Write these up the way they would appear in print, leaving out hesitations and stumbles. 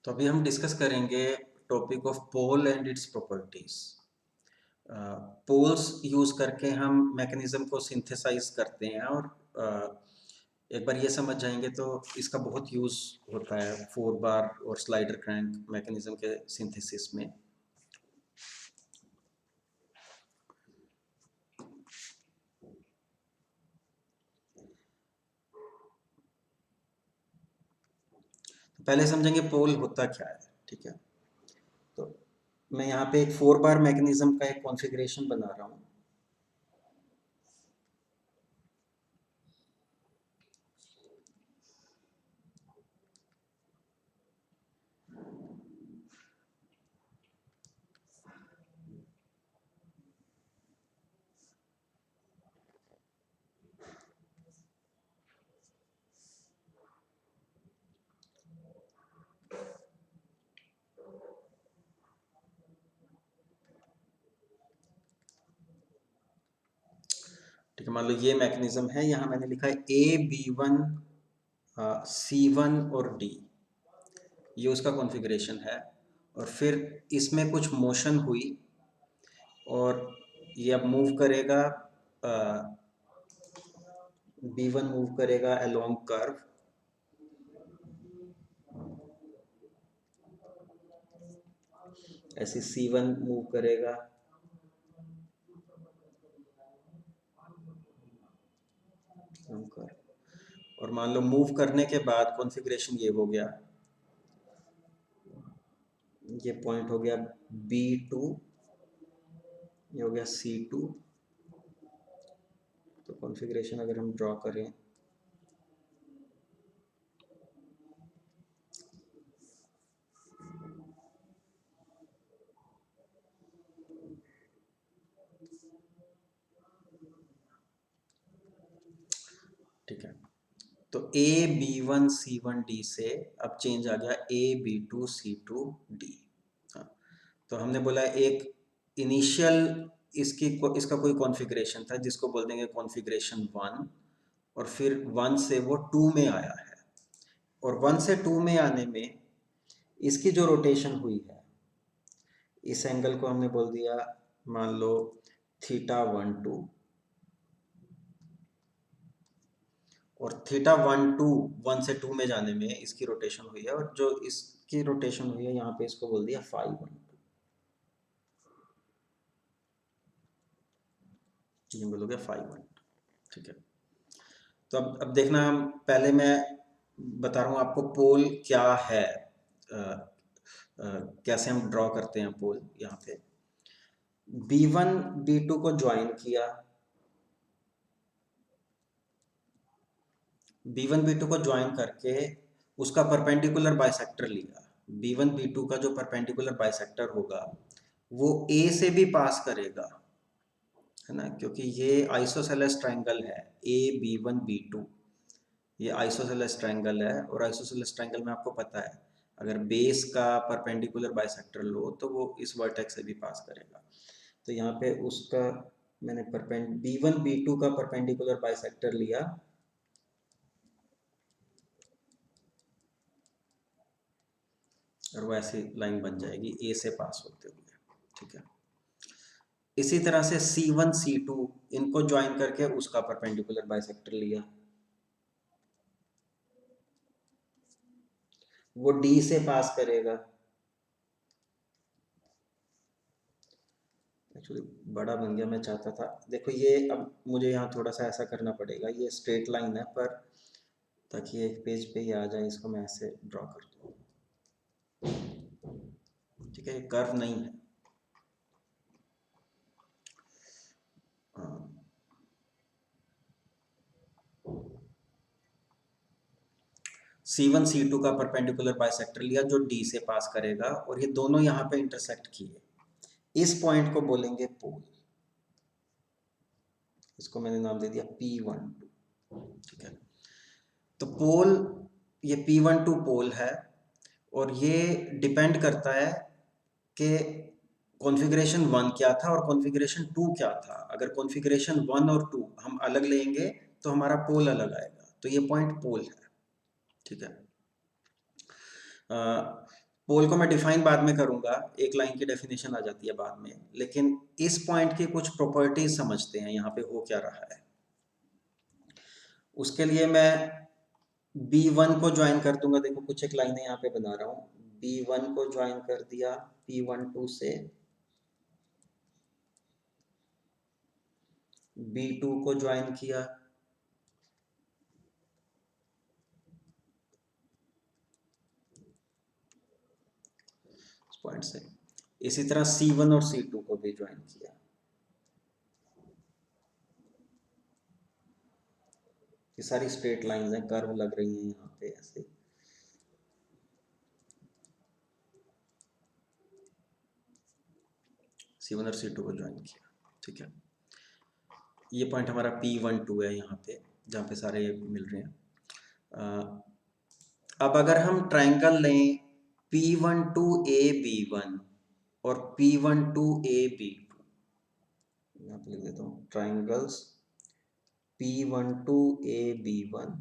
तो अभी हम डिस्कस करेंगे topic of pole and its properties. Poles use करके हम मैकेनिज्म को सिंथेसाइज करते हैं और एक बार ये समझ जाएंगे तो इसका बहुत यूज होता है 4 बार और स्लाइडर क्रैंक मैकेनिज्म के सिंथेसिस में। पहले समझेंगे पोल होता क्या है, ठीक है। तो मैं यहाँ पे एक 4 बार मैकेनिज्म का एक कॉन्फ़िगरेशन बना रहा हूँ। ठीक है, मान लो ये मैकेनिज्म है, यहाँ मैंने लिखा है A B1 C1 और D, ये उसका कॉन्फ़िगरेशन है। और फिर इसमें कुछ मोशन हुई और ये अब मूव करेगा, B1 मूव करेगा अलोंग कर्व, ऐसे C1 मूव करेगा, और मान लो मूव करने के बाद कॉन्फ़िगरेशन ये हो गया, ये पॉइंट हो गया B2, ये हो गया C2। तो कॉन्फ़िगरेशन अगर हम ड्रॉ करें, ठीक है, तो A B1 C1 D से अब चेंज आ गया A B2 C2 D। हाँ, तो हमने बोला एक इनिशियल इसका कोई कॉन्फ़िगरेशन था जिसको बोल देंगे कॉन्फ़िगरेशन 1, और फिर 1 से वो 2 में आया है, और 1 से 2 में आने में इसकी जो रोटेशन हुई है, इस एंगल को हमने बोल दिया मान लो θ12, और θ12 1 से 2 में जाने में इसकी रोटेशन हुई है, और जो इसकी रोटेशन हुई है यहाँ पे इसको बोल दिया φ12, ये बोलोगे φ12, ठीक है। तो अब देखना, हम पहले मैं बता रहा हूँ आपको पोल क्या है, कैसे हम ड्रॉ करते हैं पोल। यहाँ पे B1 B2 को ज्वाइन किया, B1 B2 को ज्वाइन करके उसका परपेंडिकुलर बाइसेक्टर लिया। B1 B2 का जो परपेंडिकुलर बाइसेक्टर होगा वो A से भी पास करेगा, है ना, क्योंकि ये आइसोसेलेस ट्रायंगल है A B1 B2, ये आइसोसेलेस ट्रायंगल है, और आइसोसेलेस ट्रायंगल में आपको पता है अगर बेस का परपेंडिकुलर बाइसेक्टर लो तो वो इस वर्टेक्स से भी पास करेगा। तो यहाँ पे उसका मैंने B1 B2 का परपेंडिकुलर बाइसेक्टर लिया, और वो ऐसी लाइन बन जाएगी A से पास होते हुए, ठीक है। इसी तरह से C1 C2 इनको ज्वाइन करके उसका परपेंडिकुलर बाइसेक्टर लिया, वो D से पास करेगा। एक्चुअली बड़ा बन गया, मैं चाहता था, देखो ये अब मुझे यहाँ थोड़ा सा ऐसा करना पड़ेगा, ये स्ट्रेट लाइन है पर ताकि एक पेज पे ही आ जाए, इसको मैं ऐसे ड्रॉ कर दूँ, ठीक है, ये कर्व नहीं है। C1 C2 का परपेंडिकुलर बाइसेक्टर लिया जो D से पास करेगा, और ये दोनों यहाँ पे इंटरसेक्ट किए, इस पॉइंट को बोलेंगे पोल, इसको मैंने नाम दे दिया P12, ठीक है। तो पोल, ये P12 पोल है, और ये डिपेंड करता है कि कॉन्फ़िगरेशन 1 क्या था और कॉन्फ़िगरेशन 2 क्या था। अगर कॉन्फ़िगरेशन 1 और 2 हम अलग लेंगे तो हमारा पोल अलग आएगा, तो ये पॉइंट पोल है, ठीक है। पोल को मैं डिफाइन बाद में करूंगा, एक लाइन की डेफिनेशन आ जाती है बाद में, लेकिन इस पॉइंट की कुछ प्रॉपर्टीज समझते हैं यहाँ पे हो क्या रहा है। उसके लिए मैं B1 को ज्वाइन कर दूंगा। देखो कुछ एक लाइनें यहाँ पे बना रहा हूँ। B1 को ज्वाइन कर दिया P12 से, B2 को ज्वाइन किया, इस पॉइंट से। इसी तरह C1 और C2 को भी ज्वाइन किया। ये सारी स्ट्रेट लाइंस हैं, कर्व लग रही हैं यहाँ पे ऐसे। C1 और C2 को ज्वाइन किया, ठीक है। ये पॉइंट हमारा P12 है यहाँ पे, जहाँ पे सारे मिल रहे हैं। अब अगर हम ट्राइंगल लें P12AB1 और P12AB2, यहाँ पे लिख देता हूँ ट्राइंगल्स P12AB1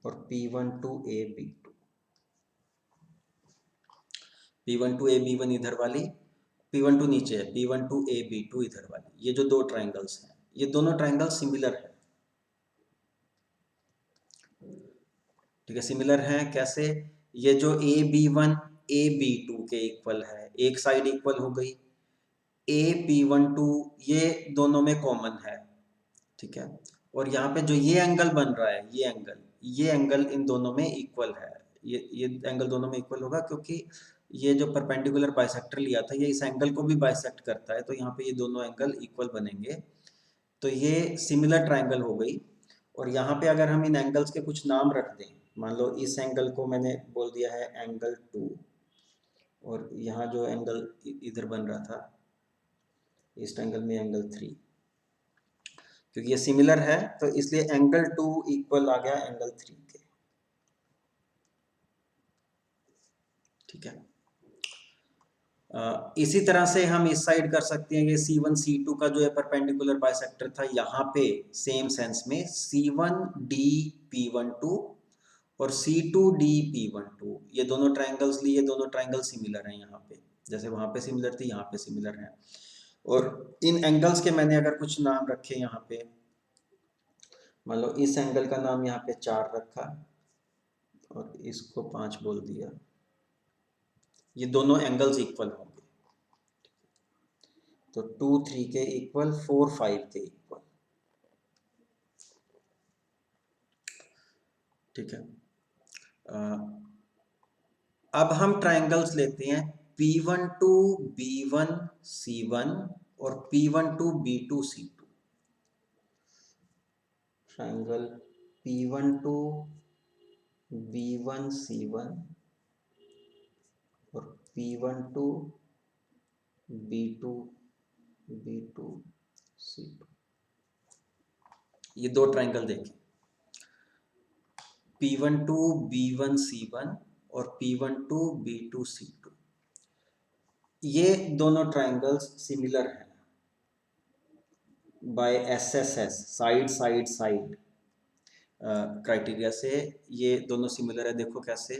और P12AB2। P12AB1 इधर वाली, P12 नीचे है, P12AB2 इधर वाली। ये जो दो ट्राइंगल्स हैं, ये दोनों ट्राइंगल सिमिलर है, ठीक है। सिमिलर है कैसे? ये जो AB1 AB2 के इक्वल है, एक साइड इक्वल हो गई। AP12 ये दोनों में कॉमन है, ठीक है। और यहाँ पे जो ये एंगल बन रहा है, ये एंगल इन दोनों में इक्वल है। ये एंगल दोनों में इक्वल होगा क्योंकि ये जो परपेंडिकुलर बाइसेक्टर लिया था ये इस एंगल को भी बाइसेक्ट करता है, तो यहाँ पे ये दोनों एंगल इक्वल बनेंगे। तो ये सिमिलर ट्राइंगल हो गई। और यहाँ पे अगर हम इन एंगल्स के कुछ नाम रख दें, मान लो इस एंगल को मैंने बोल दिया है एंगल 2, और यहाँ जो एंगल इधर बन रहा था इस एंगल में एंगल 3, क्योंकि ये सिमिलर है तो इसलिए एंगल 2 इक्वल आ गया एंगल 3 के, ठीक है। इसी तरह से हम इस साइड कर सकते हैं। ये C1 C2 का जो है परपेंडिकुलर बाइसेक्टर था, यहाँ पे सेम सेंस में C1D P12 और C2D P12, ये दोनों ट्राइंगल्स लिए, दोनों ट्राइंगल सिमिलर हैं यहाँ पे, जैसे वहां पे सिमिलर थी यहाँ पे सिमिलर है। और इन एंगल्स के मैंने अगर कुछ नाम रखे यहाँ पे, मान लो इस एंगल का नाम यहाँ पे 4 रखा और इसको 5 बोल दिया, ये दोनों एंगल्स इक्वल होंगे। तो 2 3 के इक्वल, 4 5 के इक्वल, ठीक है। अब हम ट्राइंगल्स लेते हैं P12 B1 C1 और P12 B2 C2। Triangle P12 B1 C1 और P12 B2 B2 C2, ये दो ट्राइंगल देखें, P12 B1 C1 और P12 B2 C2। ये दोनों ट्राइंगल्स सिमिलर हैं by SSS, side side side criteria से। ये दोनों सिमिलर है, देखो कैसे।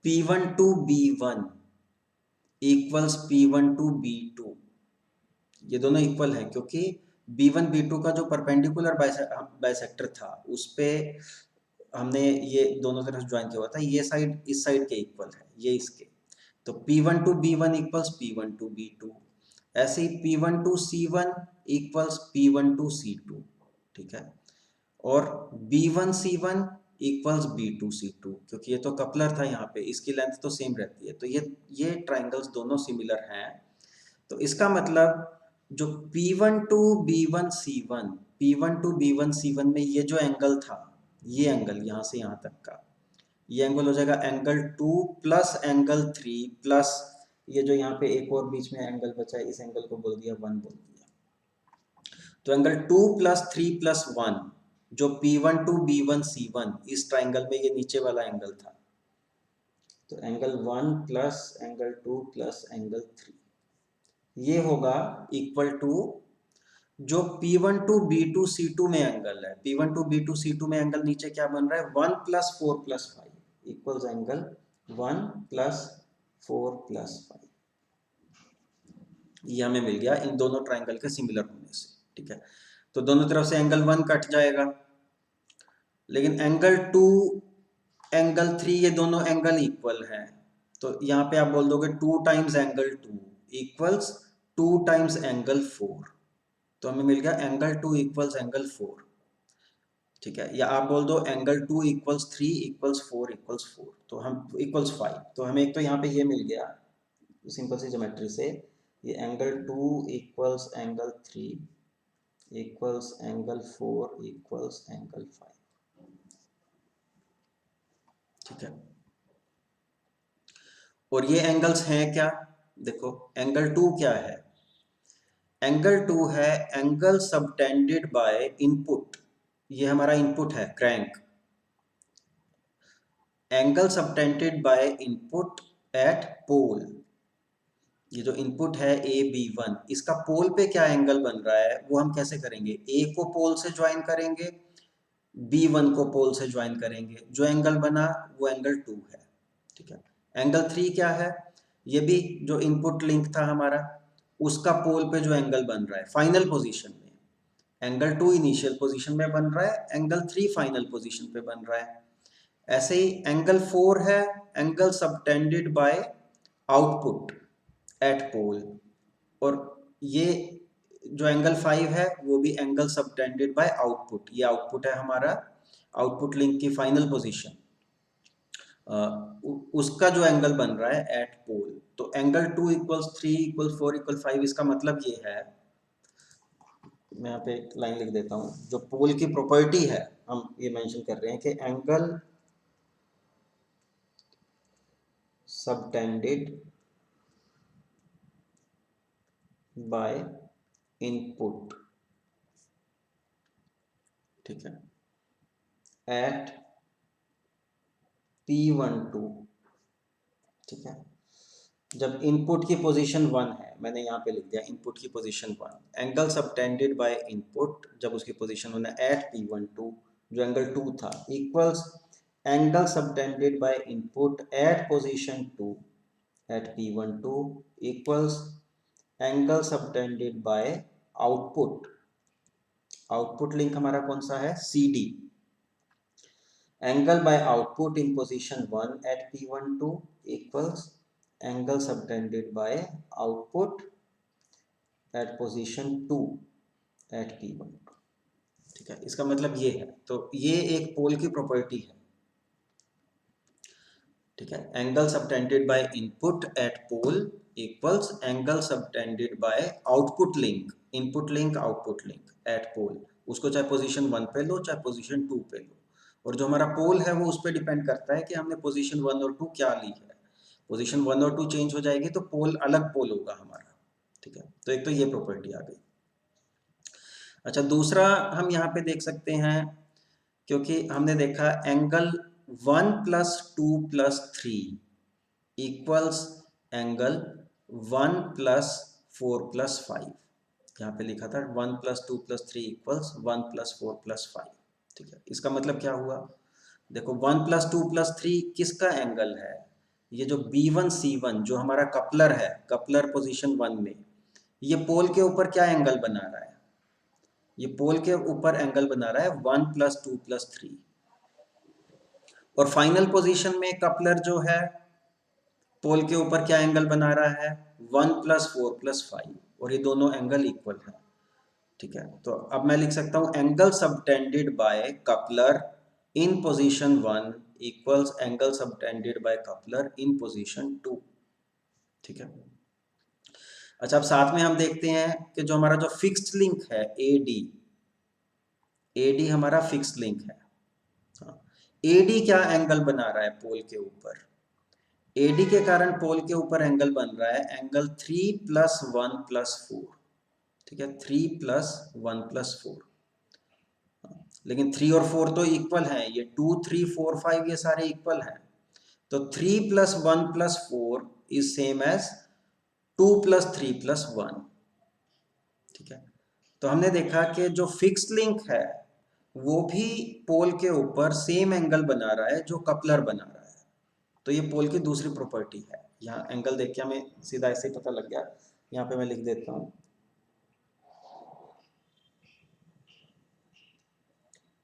P12 B1 equals P12 B2, ये दोनों इक्वल है क्योंकि B1 B2 का जो परपेंडिकुलर बाइसेक्टर था उस पे हमने ये दोनों तरफ ज्वाइन किया हुआ था, ये साइड इस साइड के इक्वल है, ये इसके। तो P12 B1 equals P12 B2, ऐसे ही P12 C1 equals P12 C2, ठीक है। और B1 C1 equals B2 C2, क्योंकि ये तो कपलर था यहाँ पे, इसकी लेंथ तो सेम रहती है। तो ये ट्राइंगल्स दोनों सिमिलर हैं। तो इसका मतलब जो P12 B1 C1, P12 B1 C1 में ये जो एंगल था, ये एंगल यहाँ से यहाँ तक का, ये एंगल हो जाएगा एंगल 2 प्लस एंगल 3 प्लस ये जो यहाँ पे एक और बीच में एंगल बचा है, इस एंगल को बोल दिया 1 बोल दिया। तो एंगल 2 प्लस 3 प्लस 1 जो P12 B1 C1, इस ट्राइंगल में ये नीचे वाला एंगल था। तो angle 1 plus angle 2 plus angle 3, ये होगा इक्वल टू जो P1 टू B2 C2 में एंगल है, P1 टू B2 C2 में एंगल नीचे क्या बन रहा है, 1 + 4 + 5 इक्वल्स एंगल 1 + 4 + 5। ये हमें मिल गया इन दोनों ट्राइंगल के सिमिलर होने से। ठीक है, तो दोनों तरफ से एंगल 1 कट जाएगा, लेकिन एंगल 2 एंगल 3 ये दोनों एंगल इक्वल हैं, तो यहाँ पे आप बोल दोगे 2 times angle 2 equals 2 times angle 4, तो हमें मिल गया एंगल 2 इक्वल्स एंगल 4। ठीक है, या आप बोल दो एंगल 2 इक्वल्स 3 इक्वल्स 4 इक्वल्स 4, तो हम इक्वल्स 5, तो हमें एक तो यहाँ पे ये मिल गया सिंपल सी ज्योमेट्री से, ये angle 2 equals angle 3 equals angle 4 equals angle 5। ठीक है, और ये एंगल्स हैं क्या, देखो एंगल 2 क्या है, एंगल 2 है एंगल सबटेंडेड बाय इनपुट, ये हमारा इनपुट है crank, angle subtended by input at pole, ये जो इनपुट है AB1, इसका पोल पे क्या एंगल बन रहा है वो हम कैसे करेंगे, A को पोल से ज्वाइन करेंगे, B1 को पोल से ज्वाइन करेंगे, जो एंगल बना वो एंगल 2 है। ठीक है, एंगल 3 क्या है, ये भी जो इनपुट लिंक था हमारा, उसका पोल पे जो एंगल बन रहा है फाइनल पोजीशन में, एंगल 2 इनिशियल पोजीशन में बन रहा है, एंगल 3 फाइनल पोजीशन पे बन रहा है। ऐसे ही एंगल 4 है angle subtended by output at pole, और ये जो एंगल 5 है वो भी एंगल सबटेंडेड बाय आउटपुट, ये आउटपुट है हमारा, आउटपुट लिंक की फाइनल पोजीशन, उसका जो एंगल बन रहा है एट पोल, तो एंगल 2 इक्वल्स 3 इक्वल्स 4 इक्वल 5, इसका मतलब ये है, मैं यहाँ पे एक लाइन लिख देता हूँ, जो पोल की प्रॉपर्टी है हम ये मेंशन कर रहे हैं कि एंगल सबटेंडेड बाय इनपुट, ठीक है, एट P12, ठीक है, जब इनपुट की पोजीशन 1 है, मैंने यहाँ पे लिख दिया इनपुट की position 1, angle subtended by input जब उसकी पोजीशन 1 है एट P12, जो एंगल 2 था, equals angle subtended by input at position 2 at P12 equals angle subtended by output, output link हमारा कौन सा है, CD, angle by output in position 1 at P12 equals angle subtended by output at position 2 at P12। ठीक है, इसका मतलब ये है, तो ये एक पोल की प्रॉपर्टी है। ठीक है, angle subtended by input at pole equals angle subtended by output link, input link output link at pole, उसको चाहे पोजीशन 1 पे लो चाहे पोजीशन 2 पे लो, और जो हमारा पोल है वो उस पर डिपेंड करता है कि हमने पोजीशन 1 और 2 क्या ली है, पोजीशन 1 और 2 चेंज हो जाएगी तो पोल अलग पोल होगा हमारा। ठीक है, तो एक तो ये प्रॉपर्टी आ गई। अच्छा, दूसरा हम यहाँ पे देख सकते हैं, क्योंकि हमने देखा एंगल 1 + 2 + 3 इक्वल्स एंगल 1 + 4 + 5, यहाँ पे लिखा था 1 + 2 + 3 इक्वल्स 1 + 4 + 5। ठीक है, इसका मतलब क्या हुआ, देखो 1 + 2 + 3 किसका एंगल है, ये जो B1 C1 जो हमारा कपलर है, कपलर पोजीशन 1 में, ये पोल के ऊपर क्या एंगल बना रहा है, ये पोल के ऊपर एंगल बना रहा है 1 + 2 + 3, और फाइनल पोजीशन में कपलर जो है पोल के ऊपर क्या एंगल बना रहा है, 1 + 4 + 5, और ये दोनों एंगल इक्वल है। ठीक है, तो अब मैं लिख सकता हूं angle subtended by coupler in position 1 equals angle subtended by coupler in position 2। ठीक है, अच्छा, अब साथ में हम देखते हैं कि जो हमारा जो फिक्स्ड लिंक है AD, AD हमारा फिक्स्ड लिंक है। हाँ, AD क्या एंगल बना रहा है पोल के ऊपर, AD के कारण पोल के ऊपर एंगल बन रहा है एंगल 3 + 1 + 4। ठीक है, 3 + 1 + 4, लेकिन 3 और 4 तो इक्वल हैं, ये 2 3 4 5 ये सारे इक्वल हैं, तो 3 + 1 + 4 इज सेम एज 2 + 3 + 1। ठीक है, तो हमने देखा कि जो फिक्स्ड लिंक है वो भी पोल के ऊपर सेम एंगल बना रहा है जो कपलर बना रहा है। तो ये पोल की दूसरी प्रॉपर्टी है। यहाँ एंगल देख के हमें सीधा ऐसे ही पता लग गया। यहाँ पे मैं लिख देता हूँ,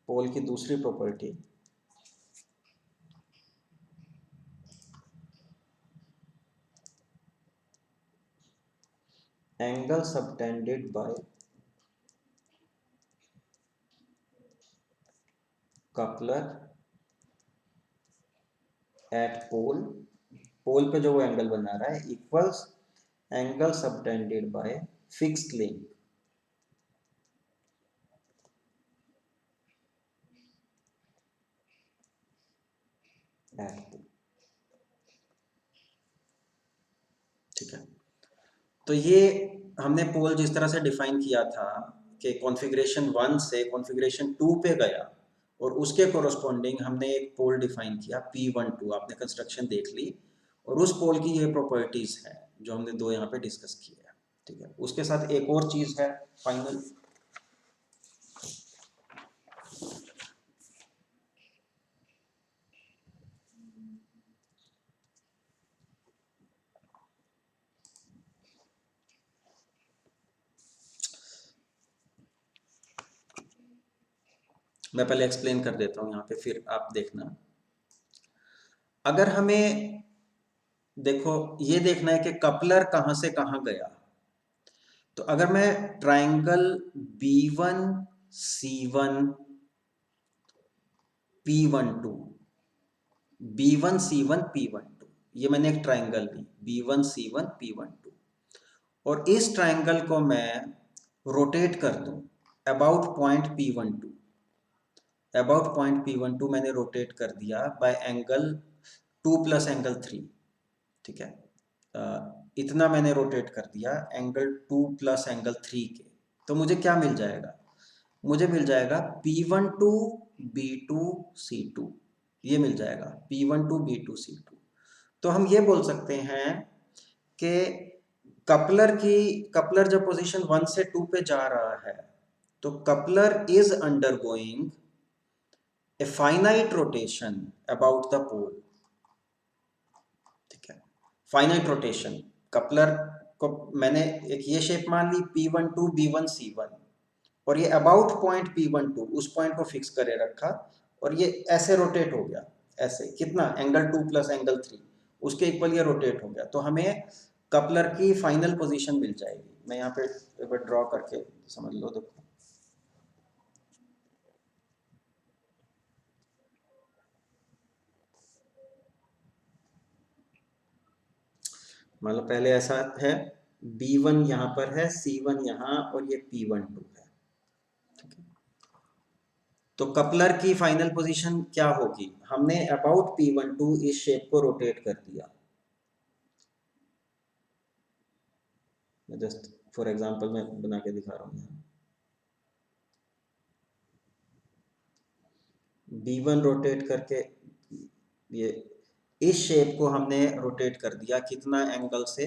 पोल की दूसरी property, angle subtended by coupler at pole, pole पे जो वो एंगल बना रहा है equals angle subtended by fixed link at pole. ठीक है, तो ये हमने पोल जिस तरह से डिफाइन किया था कि कॉन्फ़िगरेशन 1 से कॉन्फ़िगरेशन 2 पे गया और उसके कोरस्पॉन्डिंग हमने एक पोल डिफाइन किया P12। आपने कंस्ट्रक्शन देख ली और उस पोल की ये प्रॉपर्टीज हैं जो हमने दो यहाँ पे डिस्कस की है। ठीक है, उसके साथ एक और चीज है फाइनल, मैं पहले एक्सप्लेन कर देता हूँ यहाँ पे, फिर आप देखना। अगर हमें देखो ये देखना है कि कपलर कहाँ से कहाँ गया, तो अगर मैं triangle B1 C1 P12 B1 C1 P12, ये मैंने एक ट्राइंगल ली B1 C1 P12 और इस ट्राइंगल को मैं रोटेट कर दूं about point P12, about point P12 मैंने रोटेट कर दिया बाय एंगल 2 प्लस एंगल 3। ठीक है, इतना मैंने रोटेट कर दिया एंगल 2 प्लस एंगल 3 के, तो मुझे क्या मिल जाएगा, मुझे मिल जाएगा P12 B2 C2, ये मिल जाएगा P12 B2 C2। तो हम ये बोल सकते हैं कि कपलर जब पोजीशन 1 से 2 पे जा रहा है तो coupler is undergoing a finite rotation about the pole. ठीक है, फाइनाइट रोटेशन, कपलर को मैंने एक ये शेप मान ली P12 B1 C1 और ये अबाउट पॉइंट P12 उस पॉइंट को फिक्स करे रखा और ये ऐसे रोटेट हो गया, ऐसे कितना एंगल 2 प्लस एंगल 3 उसके इक्वल ये रोटेट हो गया, तो हमें कपलर की फाइनल पोजीशन मिल जाएगी। मैं यहाँ पे एक बार ड्रॉ करके समझ लो, देखो मान लो पहले ऐसा है, B1 यहाँ पर है, C1 यहाँ और ये P12 है। ठीक है, तो कपलर की फाइनल पोजीशन क्या होगी, हमने अबाउट P12 इस शेप को रोटेट कर दिया। मैं जस्ट फॉर एग्जांपल मैं बना के दिखा रहा हूँ यहाँ, B1 रोटेट करके ये इस शेप को हमने रोटेट कर दिया कितना एंगल से,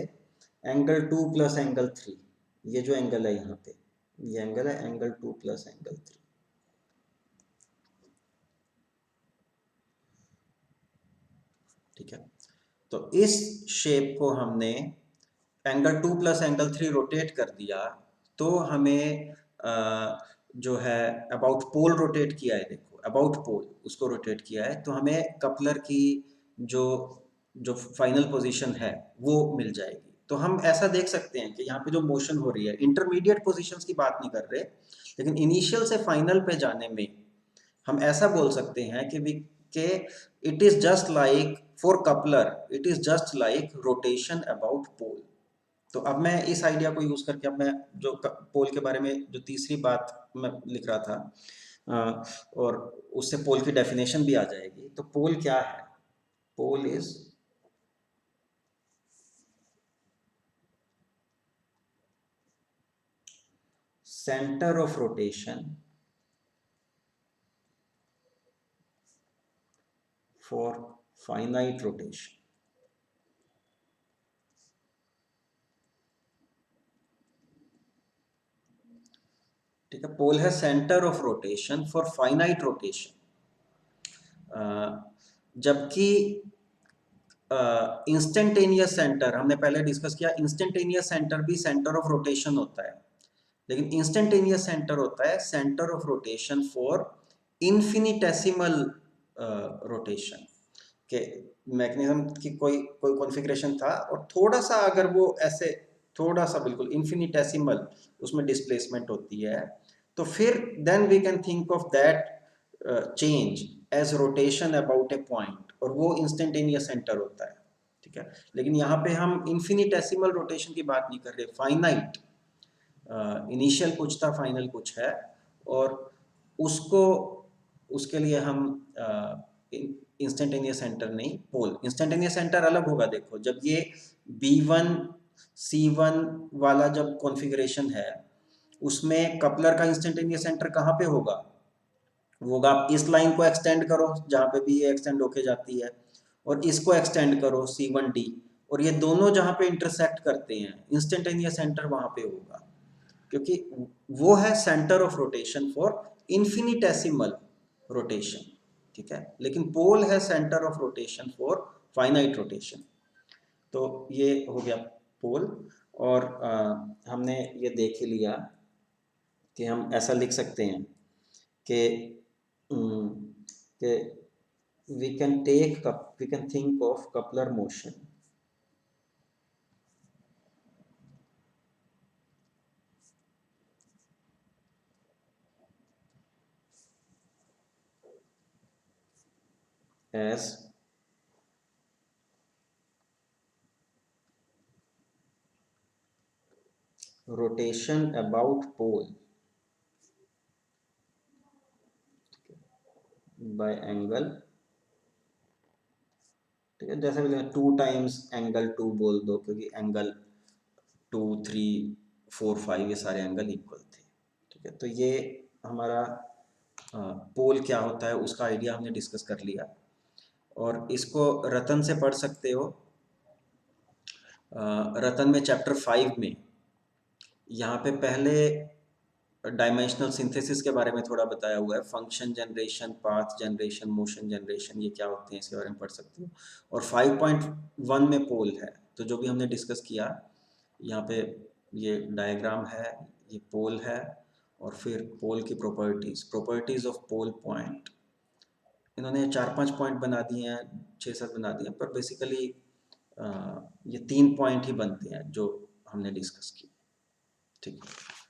एंगल 2 प्लस एंगल 3, ये जो एंगल है यहाँ पे ये एंगल है एंगल 2 प्लस एंगल 3। ठीक है, तो इस शेप को हमने एंगल 2 प्लस एंगल 3 रोटेट कर दिया, तो हमें जो है अबाउट पोल रोटेट किया है, देखो अबाउट पोल उसको रोटेट किया है, तो हमें कपलर की जो जो फाइनल पोजीशन है वो मिल जाएगी। तो हम ऐसा देख सकते हैं कि यहाँ पे जो मोशन हो रही है, इंटरमीडिएट पोजीशंस की बात नहीं कर रहे, लेकिन इनिशियल से फाइनल पे जाने में हम ऐसा बोल सकते हैं कि के it is just like for coupler it is just like rotation about pole. तो अब मैं इस आइडिया को यूज करके अब मैं जो पोल के बारे में जो तीसरी बात मैं लिख रहा था, और उससे पोल की डेफिनेशन भी आ जाएगी। तो पोल क्या है, pole is centre of rotation for finite rotation. ठीक है, पोल है centre of rotation for finite rotation, जबकि इंस्टेंटेनियस सेंटर हमने पहले डिस्कस किया, इंस्टेंटेनियस सेंटर भी सेंटर ऑफ रोटेशन होता है, लेकिन इंस्टेंटेनियस सेंटर होता है centre of rotation for infinitesimal rotation के मैकेनिज्म की कोई कोई कॉन्फ़िगरेशन था, और थोड़ा सा अगर वो ऐसे थोड़ा सा बिल्कुल इन्फिनिटेसिमल उसमें डिस्प्लेसमेंट होती है, तो फिर then we can think of that change as rotation about a point, और वो इंस्टेंटेनियस सेंटर होता है। ठीक है, लेकिन यहाँ पे हम इन्फिनिटेसिमल रोटेशन की बात नहीं कर रहे, फाइनाइट, इनिशियल कुछ था फाइनल कुछ है, और उसको उसके लिए हम इंस्टेंटेनियस सेंटर नहीं, पोल इंस्टेंटेनियस सेंटर अलग होगा। देखो जब ये B1 C1 वाला जब कॉन्फ़िगरेशन है, उसमें कपलर का इंस्टेंटेनियस सेंटर कहाँ पे होगा, वो होगा आप इस लाइन को एक्सटेंड करो जहाँ पे भी ये एक्सटेंड होके जाती है, और इसको एक्सटेंड करो C1D, और ये दोनों जहाँ पे इंटरसेक्ट करते हैं इंस्टेंटेनियस सेंटर वहाँ पे होगा, क्योंकि वो है centre of rotation for infinitesimal rotation. ठीक है, लेकिन पोल है centre of rotation for finite rotation. तो ये हो गया पोल, और हमने ये देख ही लिया कि हम ऐसा लिख सकते हैं कि कि we can think of coupler motion as rotation about pole by angle। ठीक है, जैसे भी 2 एंगल 2 बोल दो, क्योंकि एंगल 2 3 4 5 ये सारे एंगल इक्वल थे। ठीक है, तो ये हमारा पोल क्या होता है उसका आइडिया हमने डिस्कस कर लिया, और इसको रतन से पढ़ सकते हो। रतन में चैप्टर 5 में यहाँ पे पहले डायमेंशनल सिंथेसिस के बारे में थोड़ा बताया हुआ है, function generation, path generation, motion generation, ये क्या होते हैं इसके बारे में पढ़ सकते हो। और 5.1 में पोल है, तो जो भी हमने डिस्कस किया यहाँ पे ये डायग्राम है, ये पोल है, और फिर पोल की प्रॉपर्टीज ऑफ पोल पॉइंट, इन्होंने 4-5 पॉइंट बना दिए हैं, 6-7 बना दिए हैं, पर बेसिकली ये 3 पॉइंट ही बनते हैं जो हमने डिस्कस किए। ठीक है।